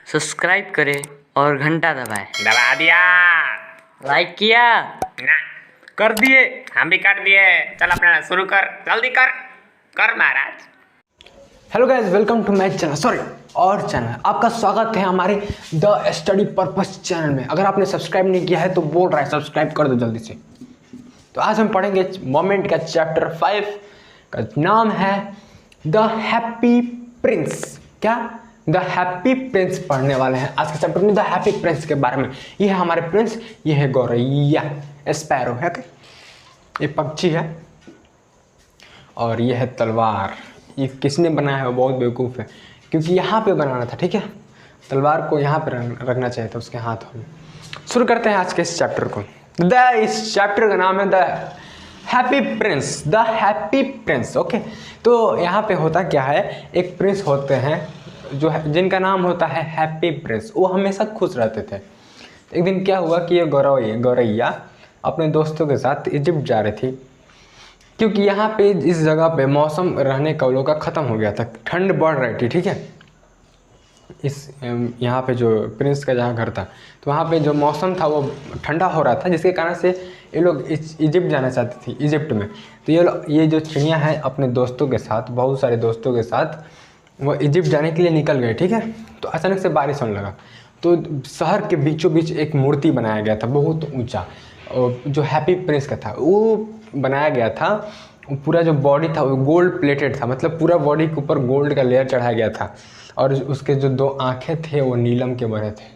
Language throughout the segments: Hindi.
सब्सक्राइब करें और घंटा दबाएं। दबा दिया। लाइक किया ना कर दिए, हम भी कर दिए। चल अपना शुरू कर, जल्दी कर कर महाराज। Hello guys, welcome to my channel और चैनल। आपका स्वागत है हमारे द स्टडी पर्पस चैनल में। अगर आपने सब्सक्राइब नहीं किया है तो बोल रहा है सब्सक्राइब कर दो जल्दी से। तो आज हम पढ़ेंगे मोमेंट का चैप्टर 5 का नाम है द हैप्पी प्रिंस। क्या? द हैप्पी प्रिंस पढ़ने वाले हैं आज के चैप्टर में, द हैप्पी प्रिंस के बारे में। ये है हमारे प्रिंस, ये है गौरैया, स्पैरो है, ये पक्षी है और ये है तलवार। ये किसने बनाया है? वो बहुत बेवकूफ़ है, क्योंकि यहाँ पे बनाना था। ठीक है, तलवार को यहाँ पे रखना चाहिए था उसके हाथों में। शुरू करते हैं आज के इस चैप्टर को। इस चैप्टर का नाम है the happy Prince. The happy Prince. Okay, तो यहाँ पे होता क्या है, एक प्रिंस होते हैं जो जिनका नाम होता है हैप्पी प्रिंस। वो हमेशा खुश रहते थे। एक दिन क्या हुआ कि ये गौरैया अपने दोस्तों के साथ इजिप्ट जा रही थी, क्योंकि यहाँ पे इस जगह पे मौसम रहने का लोगों का ख़त्म हो गया था, ठंड बढ़ रही थी। ठीक है, इस यहाँ पे जो प्रिंस का जहाँ घर था, तो वहाँ पे जो मौसम था वो ठंडा हो रहा था, जिसके कारण से ये लोग इजिप्ट जाना चाहती थी, इजिप्ट में। तो ये जो चिड़िया है अपने दोस्तों के साथ, बहुत सारे दोस्तों के साथ वो इजिप्ट जाने के लिए निकल गए। ठीक है, तो अचानक से बारिश होने लगा, तो शहर के बीचों बीच एक मूर्ति बनाया गया था बहुत ऊँचा, जो हैप्पी प्रिंस का था वो बनाया गया था। पूरा जो बॉडी था वो गोल्ड प्लेटेड था, मतलब पूरा बॉडी के ऊपर गोल्ड का लेयर चढ़ाया गया था, और उसके जो दो आंखें थे वो नीलम के बने थे,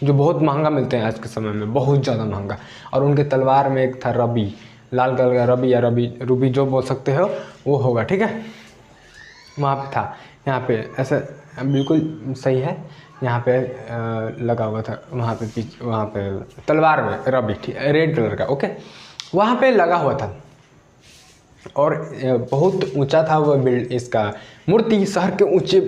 जो बहुत महंगा मिलते हैं आज के समय में, बहुत ज़्यादा महंगा। और उनके तलवार में एक था रबी, लाल कलर का रबी या रूबी जो बोल सकते हो वो होगा। ठीक है, वहाँ पे था, यहाँ पे ऐसा बिल्कुल सही है, यहाँ पे लगा हुआ था, वहाँ पे तलवार में रबी, ठीक, रेड कलर का। ओके, वहाँ पे लगा हुआ था और बहुत ऊंचा था वो इसका मूर्ति। शहर के ऊंचे,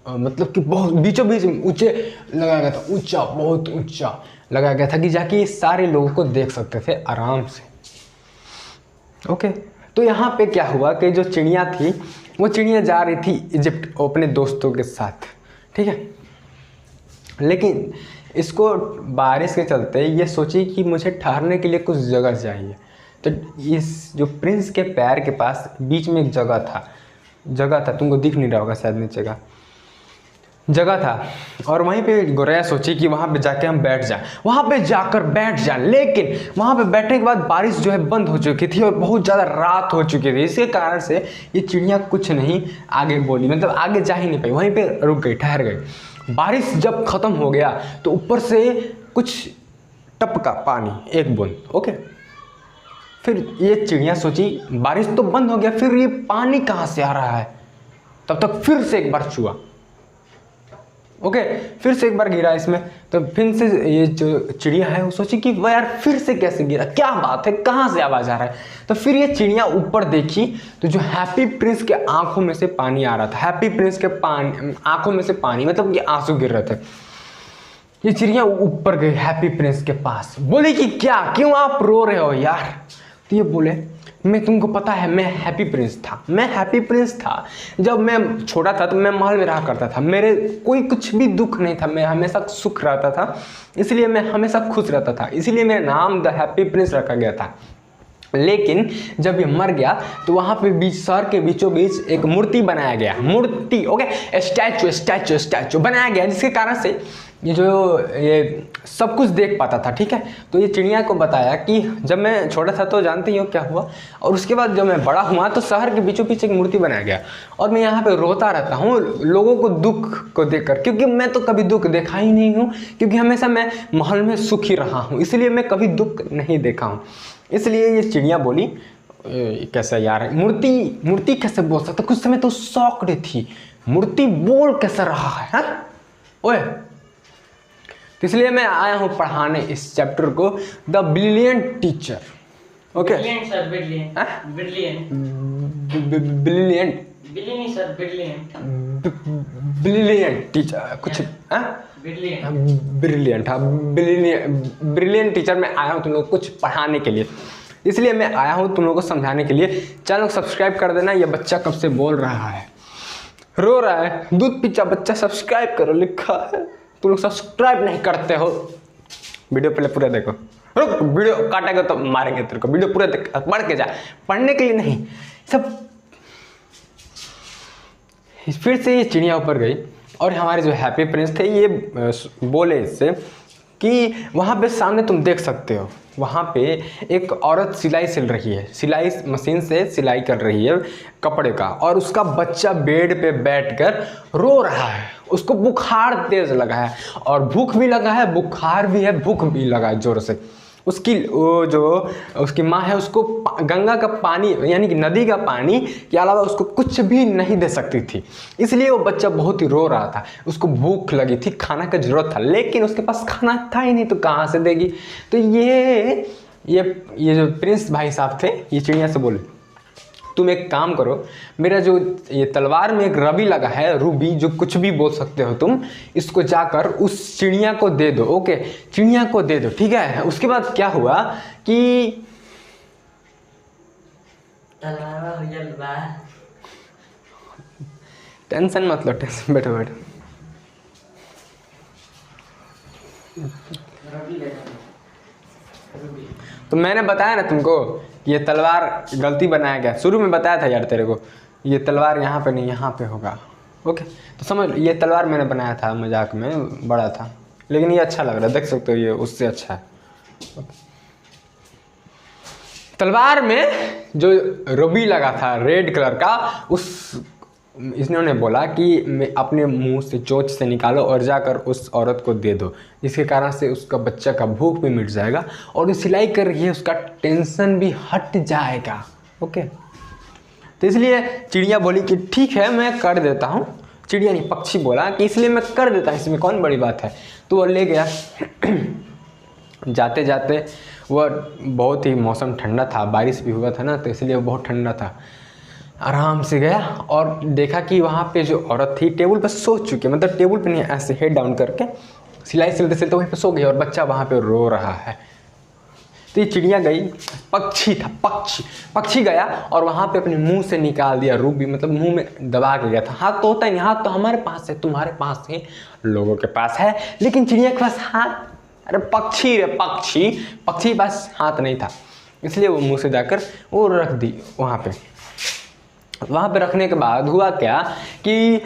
मतलब कि बहुत बीचों बीच ऊंचे लगाया गया था, ऊंचा, बहुत ऊंचा लगाया गया था कि जाके सारे लोगों को देख सकते थे आराम से। ओके, तो यहाँ पे क्या हुआ कि जो चिड़िया थी वो चिड़िया जा रही थी इजिप्ट अपने दोस्तों के साथ। ठीक है, लेकिन इसको बारिश के चलते ये सोची कि मुझे ठहरने के लिए कुछ जगह चाहिए। तो इस जो प्रिंस के पैर के पास बीच में एक जगह था, तुमको दिख नहीं रहा होगा शायद नीचे का जगह था, और वहीं पे गौरैया सोची कि वहाँ पे जाके हम बैठ जाएं, वहाँ पे जाकर बैठ जाएं। लेकिन वहाँ पे बैठने के बाद बारिश जो है बंद हो चुकी थी और बहुत ज़्यादा रात हो चुकी थी। इसके कारण से ये चिड़िया कुछ नहीं आगे बोली, मतलब आगे जा ही नहीं पाई, वहीं पे रुक गई, ठहर गई। बारिश जब ख़त्म हो गया तो ऊपर से कुछ टपका पानी, एक बूंद। ओके, फिर ये चिड़िया सोची बारिश तो बंद हो गया, फिर ये पानी कहाँ से आ रहा है। तब तक फिर से एक बार छुआ। ओके, फिर से एक बार गिरा इसमें, तो फिर से ये जो चिड़िया है वो सोची कि वह यार फिर से कैसे गिरा, क्या बात है, कहाँ से आवाज़ आ रहा है। तो फिर ये चिड़िया ऊपर देखी तो जो हैप्पी प्रिंस के आंखों में से पानी आ रहा था, हैप्पी प्रिंस के आंखों में से पानी, मतलब ये आंसू गिर रहे थे। ये चिड़िया ऊपर गई हैप्पी प्रिंस के पास, बोली कि क्या, क्यों आप रो रहे हो यार। तो ये बोले, मैं, तुमको पता है मैं हैप्पी प्रिंस था। जब मैं छोटा था तो मैं महल में रहा करता था, मेरे कोई कुछ भी दुख नहीं था, मैं हमेशा सुख रहता था, इसलिए मैं हमेशा खुश रहता था, इसीलिए मेरा नाम द हैप्पी प्रिंस रखा गया था। लेकिन जब ये मर गया तो वहाँ पे शहर के बीचों बीच एक मूर्ति बनाया गया, मूर्ति, ओके, स्टैचू बनाया गया, जिसके कारण से ये सब कुछ देख पाता था। ठीक है, तो ये चिड़िया को बताया कि जब मैं छोटा था तो जानते ही हो क्या हुआ, और उसके बाद जब मैं बड़ा हुआ तो शहर के बीचों बीच एक मूर्ति बनाया गया, और मैं यहाँ पे रोता रहता हूँ लोगों को दुख को देखकर, क्योंकि मैं तो कभी दुख देखा ही नहीं हूँ, क्योंकि हमेशा मैं महल में सुखी रहा हूँ, इसलिए मैं कभी दुख नहीं देखा हूँ। इसलिए ये चिड़िया बोली, कैसे यार, मूर्ति कैसे बोल सकता, कुछ समय तो शॉक्ड थी, मूर्ति बोल कैसे रहा है, हाँ? ओए, तो इसलिए मैं आया हूँ पढ़ाने इस चैप्टर को, the brilliant teacher. Okay, brilliant teacher, कुछ ब्रिलियंट टीचर में आया हूँ तुम लोग कुछ पढ़ाने के लिए, इसलिए मैं आया हूँ तुम लोगों को समझाने के लिए। चैनल को सब्सक्राइब कर देना। ये बच्चा कब से बोल रहा है, रो रहा है, दूध पीछा बच्चा सब्सक्राइब करो लिखा है, तुम लोग सब्सक्राइब नहीं करते हो। वीडियो पहले पूरा देखो, रुक वीडियो काटेगा तो मारेंगे तेरे को, वीडियो पूरा देख, पढ़ के जा, पढ़ने के लिए नहीं सब। फिर से ये चिड़िया ऊपर गई और हमारे जो हैप्पी प्रिंस थे ये बोले इससे कि वहाँ पे सामने तुम देख सकते हो, वहाँ पे एक औरत सिलाई सिल रही है, सिलाई मशीन से सिलाई कर रही है कपड़े का, और उसका बच्चा बेड पे बैठकर रो रहा है। उसको बुखार तेज लगा है और भूख भी लगा है, बुखार भी है, भूख भी लगा है जोर से। उसकी वो जो उसकी माँ है उसको गंगा का पानी यानी कि नदी का पानी के अलावा उसको कुछ भी नहीं दे सकती थी, इसलिए वो बच्चा बहुत ही रो रहा था। उसको भूख लगी थी, खाना का जरूरत था, लेकिन उसके पास खाना था ही नहीं तो कहाँ से देगी। तो ये जो प्रिंस भाई साहब थे ये चिड़िया से बोले तुम एक काम करो, मेरा जो ये तलवार में एक रबी लगा है, रूबी जो कुछ भी बोल सकते हो तुम, इसको जाकर उस चिड़िया को दे दो। ओके, चिड़िया को दे दो, ठीक है। उसके बाद क्या हुआ कि टेंशन मत लो, टेंशन, बैठो बैठो। तो मैंने बताया ना तुमको ये तलवार गलती बनाया गया, शुरू में बताया था यार तेरे को, ये तलवार यहाँ पे नहीं यहाँ पे होगा। ओके, तो समझ, ये तलवार मैंने बनाया था मजाक में, बड़ा था, लेकिन ये अच्छा लग रहा है, देख सकते हो ये उससे अच्छा है। तलवार में जो रुबी लगा था रेड कलर का, उस इन्होंने बोला कि मैं अपने मुंह से चोंच से निकालो और जाकर उस औरत को दे दो, जिसके कारण से उसका बच्चा का भूख भी मिट जाएगा और जो सिलाई कर रही है उसका टेंशन भी हट जाएगा। ओके, तो इसलिए चिड़िया बोली कि ठीक है मैं कर देता हूँ। चिड़िया नहीं, पक्षी बोला कि इसलिए मैं कर देता हूँ, इसमें कौन बड़ी बात है। तो वो ले गया। जाते जाते वह बहुत ही मौसम ठंडा था, बारिश भी हुआ था ना, तो इसलिए वो बहुत ठंडा था। आराम से गया और देखा कि वहाँ पे जो औरत थी टेबल पर सो चुकी है, मतलब टेबल पे नहीं, ऐसे हेड डाउन करके सिलाई सिलते सिलते वहीं पे सो गई और बच्चा वहाँ पे रो रहा है। तो ये चिड़िया गई, पक्षी था, पक्षी गया और वहाँ पे अपने मुंह से निकाल दिया रूबी, मतलब मुंह में दबा के गया था। हाथ तो होता ही नहीं, हाथ तो हमारे पास है, तुम्हारे पास है, लोगों के पास है, लेकिन चिड़िया के पास हाथ, अरे पक्षी रे पक्षी के पास हाथ नहीं था, इसलिए वो मुँह से जाकर वो रख दी वहाँ पे। वहाँ पे रखने के बाद हुआ क्या कि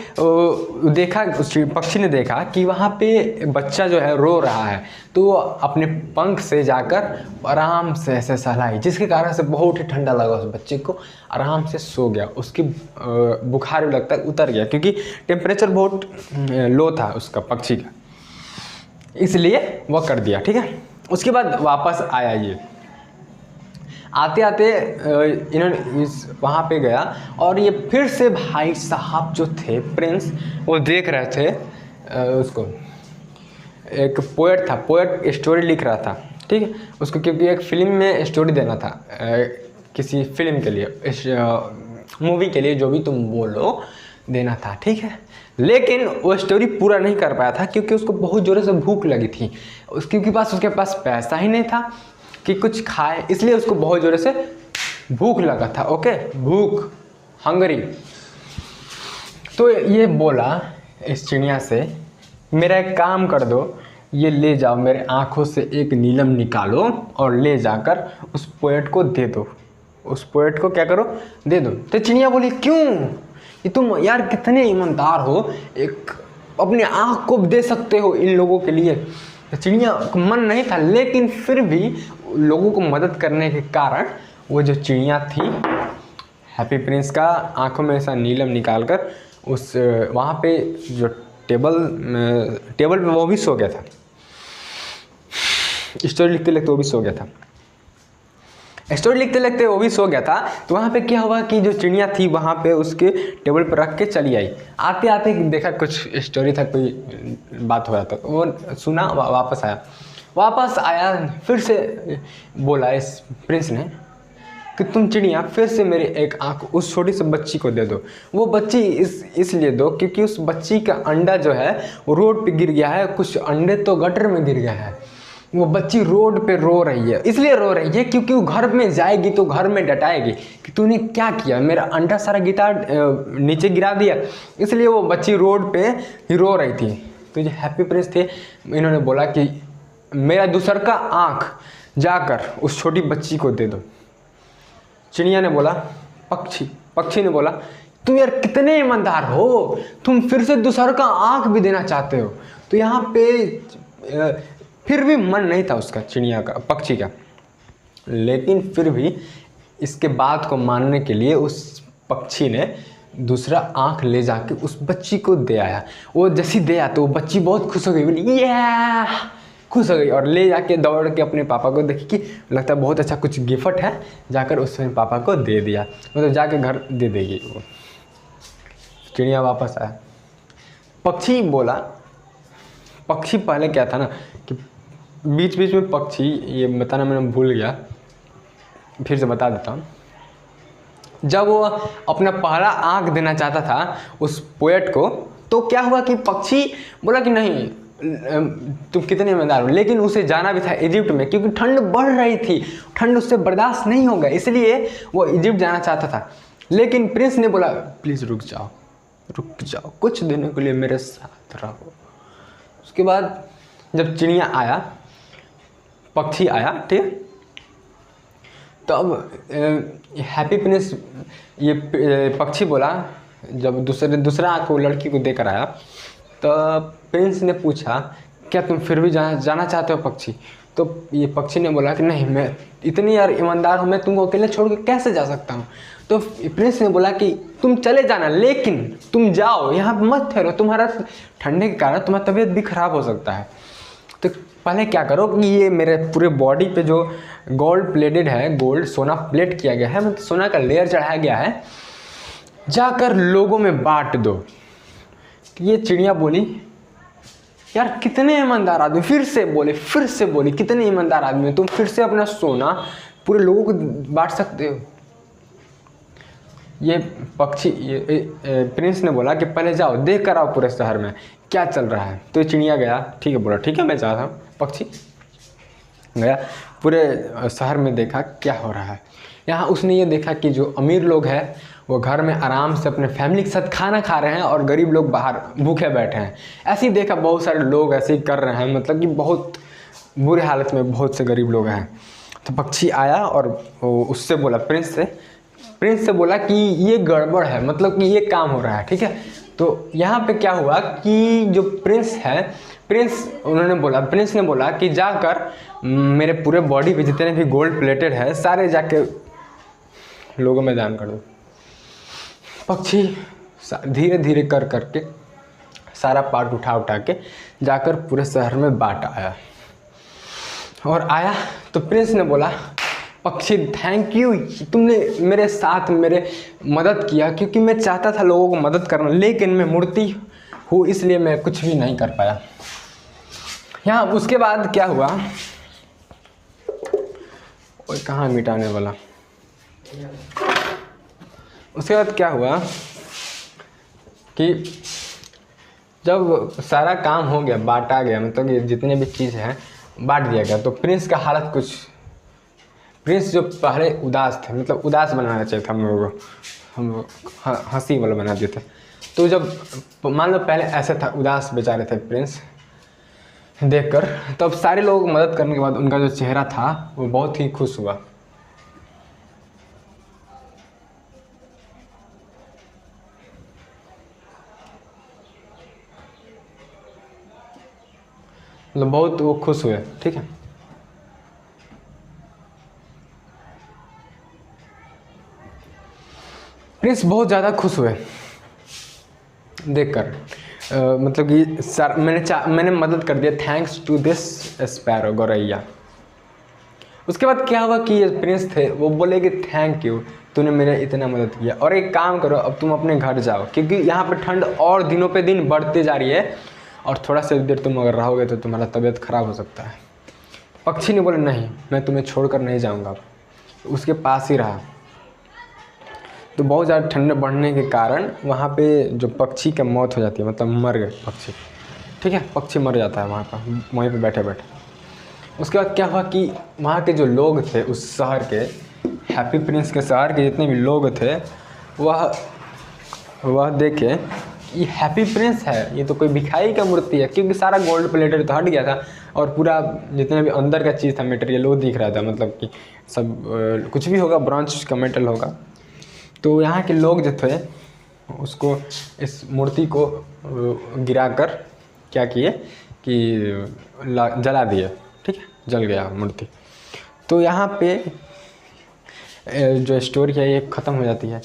देखा, उस पक्षी ने देखा कि वहाँ पे बच्चा जो है रो रहा है, तो वो अपने पंख से जाकर आराम से ऐसे सहलाई, जिसके कारण से बहुत ही ठंडा लगा उस बच्चे को, आराम से सो गया। उसकी बुखार भी लगता है उतर गया, क्योंकि टेम्परेचर बहुत लो था उसका पक्षी का, इसलिए वह कर दिया। ठीक है, उसके बाद वापस आया। ये आते आते इन्होंने वहाँ पे गया और ये फिर से भाई साहब जो थे प्रिंस, वो देख रहे थे उसको, एक पोएट था, पोएट स्टोरी लिख रहा था। ठीक है, उसको क्योंकि एक फिल्म में स्टोरी देना था, किसी फिल्म के लिए, इस मूवी के लिए, जो भी तुम बोलो, देना था। ठीक है, लेकिन वो स्टोरी पूरा नहीं कर पाया था क्योंकि उसको बहुत ज़ोरों से भूख लगी थी, उसके पास पैसा ही नहीं था कि कुछ खाए, इसलिए उसको बहुत ज़ोर से भूख लगा था। ओके, भूख, हंगरी। तो ये बोला इस चिड़िया से, मेरा एक काम कर दो, ये ले जाओ, मेरे आँखों से एक नीलम निकालो और ले जाकर उस पोएट को दे दो। उस पोएट को क्या करो, दे दो। तो चिड़िया बोली क्यों, ये तुम यार कितने ईमानदार हो, एक अपने आँख को दे सकते हो इन लोगों के लिए। तो चिड़िया को मन नहीं था, लेकिन फिर भी लोगों को मदद करने के कारण वो जो चिड़िया थी हैप्पी प्रिंस का आंखों में ऐसा नीलम निकालकर उस वहाँ पे जो टेबल पे वो भी सो गया था। स्टोरी लिखते लिखते वो भी सो गया था। तो वहाँ पे क्या हुआ कि जो चिड़िया थी वहाँ पे उसके टेबल पर रख के चली आई। आते आते देखा कुछ स्टोरी था, कोई बात हो रहा था, वो सुना, वापस आया फिर से बोला इस प्रिंस ने कि तुम चिड़िया फिर से मेरी एक आँख उस छोटी सी बच्ची को दे दो। वो बच्ची इसलिए दो क्योंकि उस बच्ची का अंडा जो है वो रोड पे गिर गया है, कुछ अंडे तो गटर में गिर गया है, वो बच्ची रोड पे रो रही है, इसलिए रो रही है क्योंकि वो घर में जाएगी तो घर में डटाएगी कि तूने क्या किया, मेरा अंडा सारा गिटार नीचे गिरा दिया। इसलिए वो बच्ची रोड पे ही रो रही थी। तो जो हैप्पी प्रिंस थे, इन्होंने बोला कि मेरा दूसर का आँख जाकर उस छोटी बच्ची को दे दो। चिड़िया ने बोला, पक्षी ने बोला, तुम यार कितने ईमानदार हो, तुम फिर से दूसर का आँख भी देना चाहते हो। तो यहाँ पे फिर भी मन नहीं था उसका, चिड़िया का, पक्षी का, लेकिन फिर भी इसके बात को मानने के लिए उस पक्षी ने दूसरा आँख ले जाके उस बच्ची को दे आया। वो जैसी दे आया तो वो बच्ची बहुत खुश हो गई, बोली ये खुश हो गई और ले जाके दौड़ के अपने पापा को देखी कि लगता है बहुत अच्छा कुछ गिफ्ट है, जाकर उसने पापा को दे दिया, मतलब जाके घर दे देगी वो। चिड़िया वापस आया। पक्षी पहले क्या था ना कि बीच बीच में पक्षी, ये बताना मैंने भूल गया, फिर से बता देता हूँ। जब वो अपना पहला आँख देना चाहता था उस पोएट को, तो क्या हुआ कि पक्षी बोला कि नहीं तुम कितने ईमानदार हो, लेकिन उसे जाना भी था इजिप्ट में क्योंकि ठंड बढ़ रही थी, ठंड उससे बर्दाश्त नहीं होगा, इसलिए वो इजिप्ट जाना चाहता था। लेकिन प्रिंस ने बोला प्लीज़ रुक जाओ, कुछ दिनों के लिए मेरे साथ रहो। उसके बाद जब चिड़िया आया, पक्षी आया, ठीक, तब हैप्पी प्रिंस, ये पक्षी बोला, जब दूसरा आँख वो लड़की को देकर आया, तो प्रिंस ने पूछा क्या तुम फिर भी जाना चाहते हो पक्षी? तो ये पक्षी ने बोला कि नहीं, मैं इतनी यार ईमानदार हूँ, मैं तुमको अकेले छोड़ के कैसे जा सकता हूँ। तो प्रिंस ने बोला कि तुम चले जाना, लेकिन तुम जाओ, यहाँ मत ठहरो, तुम्हारा ठंडे के कारण तुम्हारा तबीयत भी खराब हो सकता है। तो पहले क्या करो कि ये मेरे पूरे बॉडी पे जो गोल्ड प्लेटेड है, गोल्ड सोना प्लेट किया गया है, मतलब सोना का लेयर चढ़ाया गया है, जाकर लोगों में बांट दो। ये चिड़िया बोली यार कितने ईमानदार आदमी, फिर से बोली कितने ईमानदार आदमी, तुम फिर से अपना सोना पूरे लोगों को बांट सकते हो। ये प्रिंस ने बोला कि पहले जाओ देख कर आओ पूरे शहर में क्या चल रहा है। तो चिड़िया गया, ठीक है, बोला ठीक है मैं चाहता हूँ। पक्षी गया, पूरे शहर में देखा क्या हो रहा है। यहाँ उसने ये देखा कि जो अमीर लोग हैं वो घर में आराम से अपने फैमिली के साथ खाना खा रहे हैं और गरीब लोग बाहर भूखे बैठे हैं। ऐसे ही देखा बहुत सारे लोग ऐसे ही कर रहे हैं, मतलब कि बहुत बुरे हालत में बहुत से गरीब लोग हैं। तो पक्षी आया और उससे बोला, प्रिंस से बोला कि ये गड़बड़ है, मतलब कि ये काम हो रहा है, ठीक है। तो यहाँ पे क्या हुआ कि जो प्रिंस ने बोला कि जाकर मेरे पूरे बॉडी पे जितने भी गोल्ड प्लेटेड है सारे जाके लोगों में दान कर दो। पक्षी धीरे धीरे करके सारा पार्ट उठा के जाकर पूरे शहर में बांट आया। और आया तो प्रिंस ने बोला, पक्षी थैंक यू, तुमने मेरे साथ मेरे मदद किया, क्योंकि मैं चाहता था लोगों को मदद करना, लेकिन मैं मूर्ति हूँ इसलिए मैं कुछ भी नहीं कर पाया। यहाँ उसके बाद क्या हुआ, और कहाँ मिटाने वाला, उसके बाद क्या हुआ कि जब सारा काम हो गया, बांटा गया, मतलब कि जितने भी चीज़ हैं बांट दिया गया, तो प्रिंस का हालत कुछ, प्रिंस जो पहले उदास थे, मतलब उदास बनाना चाहिए था हम लोगों को, हम लोग हंसी वाला बना दिए थे। तो जब मान लो पहले ऐसे था, उदास बेचारे थे प्रिंस देखकर, तब सारे लोग मदद करने के बाद उनका जो चेहरा था वो बहुत ही खुश हुआ। मतलब बहुत वो खुश हुए, ठीक है। प्रिंस बहुत ज़्यादा खुश हुए देखकर, मतलब कि मैंने मदद कर दिया, थैंक्स टू दिस स्पैरो, गौरैया। उसके बाद क्या हुआ कि ये प्रिंस थे वो बोले कि थैंक यू, तूने मेरे इतना मदद किया, और एक काम करो अब तुम अपने घर जाओ, क्योंकि यहाँ पर ठंड और दिनों पे दिन बढ़ते जा रही है और थोड़ा सा देर तुम अगर रहोगे तो तुम्हारा तबीयत ख़राब हो सकता है। पक्षी ने बोला नहीं, मैं तुम्हें छोड़कर नहीं जाऊँगा, उसके पास ही रहा। तो बहुत ज़्यादा ठंड बढ़ने के कारण वहाँ पे जो पक्षी की मौत हो जाती है, मतलब मर गए पक्षी, ठीक है, पक्षी मर जाता है वहाँ पर, वहीं पे बैठे बैठे। उसके बाद क्या हुआ कि वहाँ के जो लोग थे उस शहर के, हैप्पी प्रिंस के शहर के जितने भी लोग थे वह देखे ये हैप्पी प्रिंस है, ये तो कोई भिखारी का मूर्ति है, क्योंकि सारा गोल्ड प्लेटेड तो हट गया था और पूरा जितने भी अंदर का चीज़ था मटेरियल वो दिख रहा था, मतलब कि सब कुछ भी होगा ब्रॉन्ज का मेटल होगा। तो यहाँ के लोग जो थे उसको इस मूर्ति को गिराकर क्या किए कि जला दिए, ठीक है, जल गया मूर्ति। तो यहाँ पे जो स्टोरी है ये ख़त्म हो जाती है,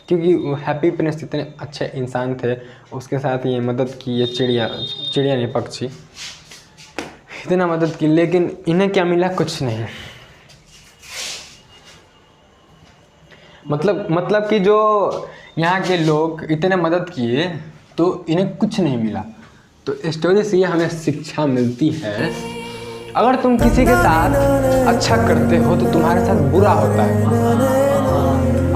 क्योंकि वो हैप्पी प्रिंस इतने अच्छे इंसान थे, उसके साथ ये मदद की, ये चिड़िया नहीं पक्षी इतना मदद की, लेकिन इन्हें क्या मिला? कुछ नहीं। मतलब कि जो यहाँ के लोग इतने मदद किए तो इन्हें कुछ नहीं मिला। तो स्टोरी से ये हमें शिक्षा मिलती है, अगर तुम किसी के साथ अच्छा करते हो तो तुम्हारे साथ बुरा होता है।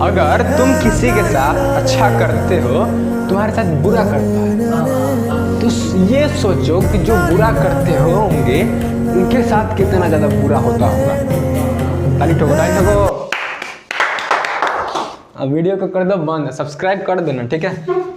अगर तुम किसी के साथ अच्छा करते हो तुम्हारे साथ बुरा करता है। तो ये सोचो कि जो बुरा करते हो होंगे उनके साथ कितना ज़्यादा बुरा होता होगा। ताली ठोको। अब वीडियो को कर दो बंद, सब्सक्राइब कर देना, ठीक है।